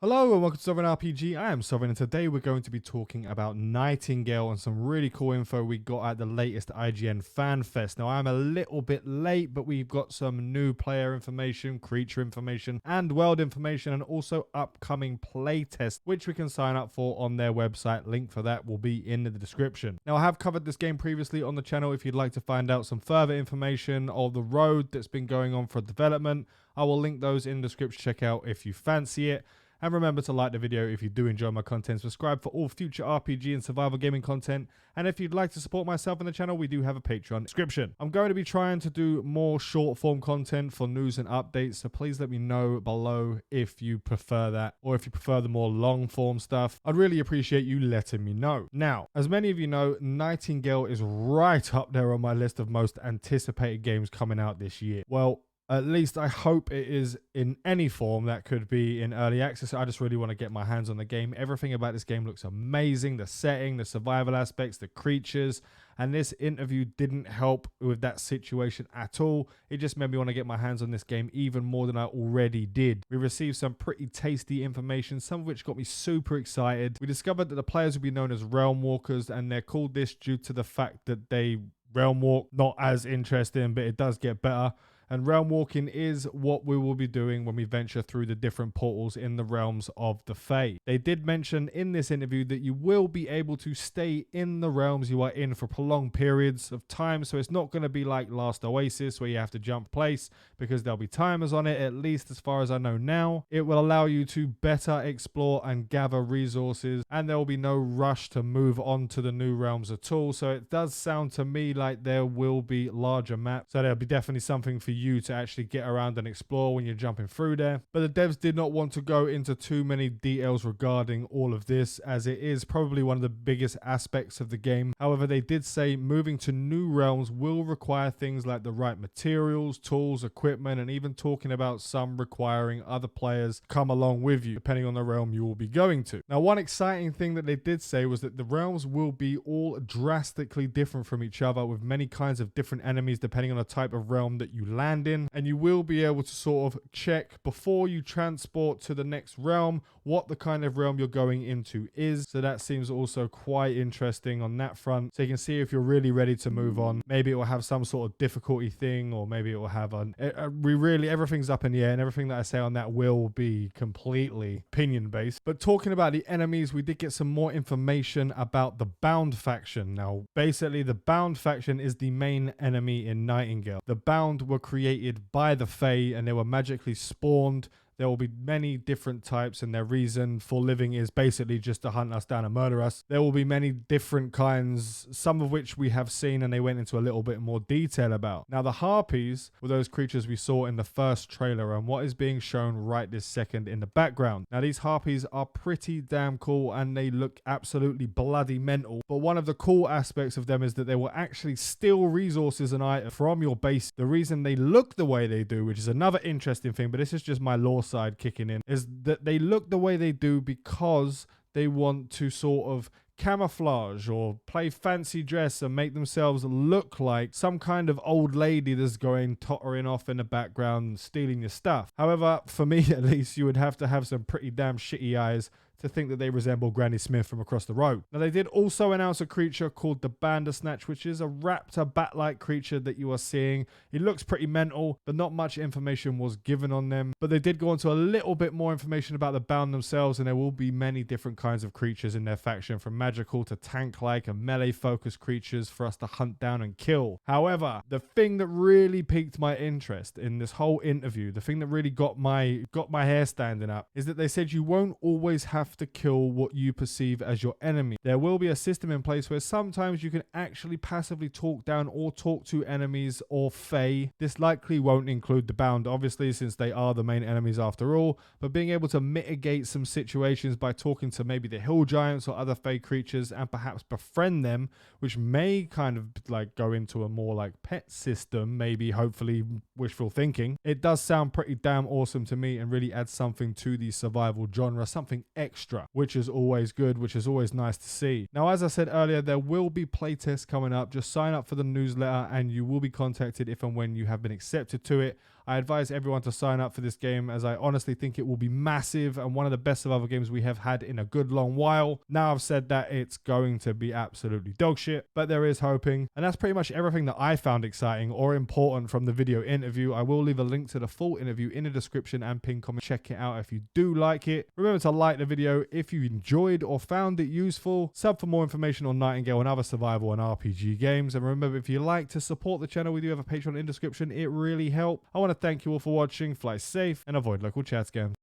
Hello and welcome to Sovereign RPG. I am Sovereign and today we're going to be talking about Nightingale and some really cool info we got at the latest IGN Fan Fest. Now I'm a little bit late, but we've got some new player information, creature information, and world information, and also upcoming playtest, which we can sign up for on their website. Link for that will be in the description. Now I have covered this game previously on the channel. If you'd like to find out some further information of the road that's been going on for development, I will link those in the description. Check out if you fancy it. And remember to like the video if you do enjoy my content. Subscribe for all future RPG and survival gaming content. And if you'd like to support myself and the channel, we do have a Patreon description. I'm going to be trying to do more short form content for news and updates. So please let me know below if you prefer that or if you prefer the more long form stuff. I'd really appreciate you letting me know. Now, as many of you know, Nightingale is right up there on my list of most anticipated games coming out this year. Well, at least I hope it is in any form that could be in early access. I just really want to get my hands on the game. Everything about this game looks amazing. The setting, the survival aspects, the creatures. And this interview didn't help with that situation at all. It just made me want to get my hands on this game even more than I already did. We received some pretty tasty information, some of which got me super excited. We discovered that the players would be known as Realm Walkers, and they're called this due to the fact that they realm walk. Not as interesting, but it does get better. And realm walking is what we will be doing when we venture through the different portals in the realms of the Fae. They did mention in this interview that you will be able to stay in the realms you are in for prolonged periods of time. So it's not going to be like Last Oasis where you have to jump place, because there'll be timers on it, at least as far as I know now. It will allow you to better explore and gather resources, and there will be no rush to move on to the new realms at all. So it does sound to me like there will be larger maps. So there'll be definitely something for you to actually get around and explore when you're jumping through there. But the devs did not want to go into too many details regarding all of this, as it is probably one of the biggest aspects of the game. However, they did say moving to new realms will require things like the right materials, tools, equipment, and even talking about some requiring other players come along with you, depending on the realm you will be going to. Now, one exciting thing that they did say was that the realms will be all drastically different from each other, with many kinds of different enemies depending on the type of realm that you land in, and you will be able to sort of check before you transport to the next realm what the kind of realm you're going into is. So that seems also quite interesting on that front. So you can see if you're really ready to move on. Maybe it will have some sort of difficulty thing, or maybe it will have everything's up in the air, and everything that I say on that will be completely opinion based. But talking about the enemies, we did get some more information about the Bound faction. Now basically the Bound faction is the main enemy in Nightingale. The Bound were created by the Fae, and they were magically spawned. There will be many different types, and their reason for living is basically just to hunt us down and murder us. There will be many different kinds, some of which we have seen and they went into a little bit more detail about. Now the Harpies were those creatures we saw in the first trailer and what is being shown right this second in the background. Now these Harpies are pretty damn cool and they look absolutely bloody mental, but one of the cool aspects of them is that they will actually steal resources and items from your base. The reason they look the way they do, which is another interesting thing, but this is just my lore side kicking in, is that they look the way they do because they want to sort of camouflage or play fancy dress and make themselves look like some kind of old lady that's going tottering off in the background and stealing your stuff. However, for me at least, you would have to have some pretty damn shitty eyes to think that they resemble Granny Smith from across the road. Now they did also announce a creature called the Bandersnatch, which is a raptor bat-like creature that you are seeing. It looks pretty mental, but not much information was given on them. But they did go into a little bit more information about the Bound themselves, and there will be many different kinds of creatures in their faction, from magical to tank-like and melee-focused creatures for us to hunt down and kill. However, the thing that really piqued my interest in this whole interview, the thing that really got my hair standing up, is that they said you won't always have to kill what you perceive as your enemy. There will be a system in place where sometimes you can actually passively talk down or talk to enemies or Fae. This likely won't include the Bound, obviously, since they are the main enemies after all, but being able to mitigate some situations by talking to maybe the Hill Giants or other Fae creatures and perhaps befriend them, which may kind of like go into a more like pet system, maybe, hopefully, wishful thinking. It does sound pretty damn awesome to me and really adds something to the survival genre, something extra, which is always good, which is always nice to see. Now, as I said earlier, there will be playtests coming up. Just sign up for the newsletter and you will be contacted if and when you have been accepted to it. I advise everyone to sign up for this game, as I honestly think it will be massive and one of the best of other games we have had in a good long while. Now I've said that, it's going to be absolutely dog shit, but there is hoping. And that's pretty much everything that I found exciting or important from the video interview. I will leave a link to the full interview in the description and pinned comment. Check it out if you do like it. Remember to like the video if you enjoyed or found it useful. Sub for more information on Nightingale and other survival and RPG games. And remember, if you like to support the channel, we do have a Patreon in the description. It really helps. I want to thank you all for watching. Fly safe and avoid local chat scams.